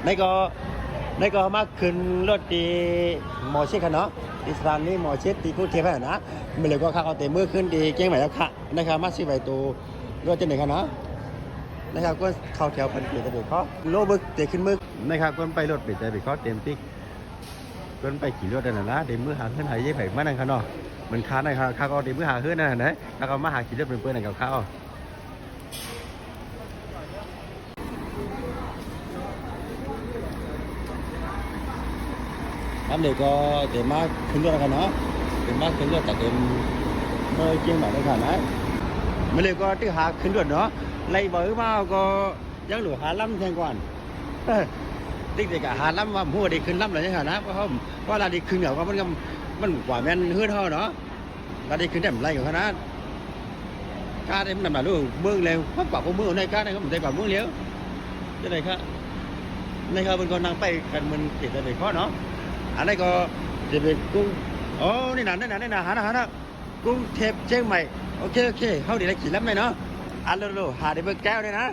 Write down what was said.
ในก็มาขึ้นรถดีหมอเช็คเนาะที่สถานีหมอเช็คที่พูดเทียบนะไม่เลยก็ข้าเอาเต็มมือขึ้นดีเก่งใหม่แล้วค่ะนะครับมาซื้อใบตูรถจะไหนกันเนาะนะครับก็เข้าแถวพันเกียรติเบรกเขาโลบึกเตะขึ้นมึกนะครับก็ไปรถเบรกเบรกเขาเต็มติ๊กก็ไปขี่รถนั่นนะเต็มมือหาขึ้นหายยี่ไผ่มานั่งข้างนอกมันค้านะครับข้าก็เต็มมือหาขึ้นนั่นนะแล้วก็มาหาขี่รถเป็นเพื่อนกับเขาน้ำเด็กก็เต็มมากขึ้นรถกันเนาะเต็มมากขึ้นรถแต่เต็มเมื่อเกี่ยงแบบได้ขนาดไหนไม่เลยก็ที่หาขึ้นรถเนาะไล่บ่อยมากก็ยังหลูหาล้ำแทงก่อนติ๊กเด็กหาล้ำว่าหัวเด็กขึ้นล้ำอะไรอย่างเงี้ยนะเพราะเราเด็กขึ้นเดี๋ยวก็มันกว่าแม่นเฮือเท่าเนาะเราเด็กขึ้นได้ไรกับขนาดกล้าได้มันนำมาลูกเมืองเร็วเพราะกว่าพวกเมืองในกล้าได้ก็มันได้กว่าเมืองเร็วจะไหนครับในครับมันก็นั่งไปกันมันติดอะไรข้อเนาะอันนี้ก็จะเป็นกุ้งโอ้นี่นะหานะกุ้งเทปเชียงใหม่โอเคเขาเดี๋ยวขี่ล้ำเลยเนาะอันโลหาได้เบอร์แก้วเลยนะ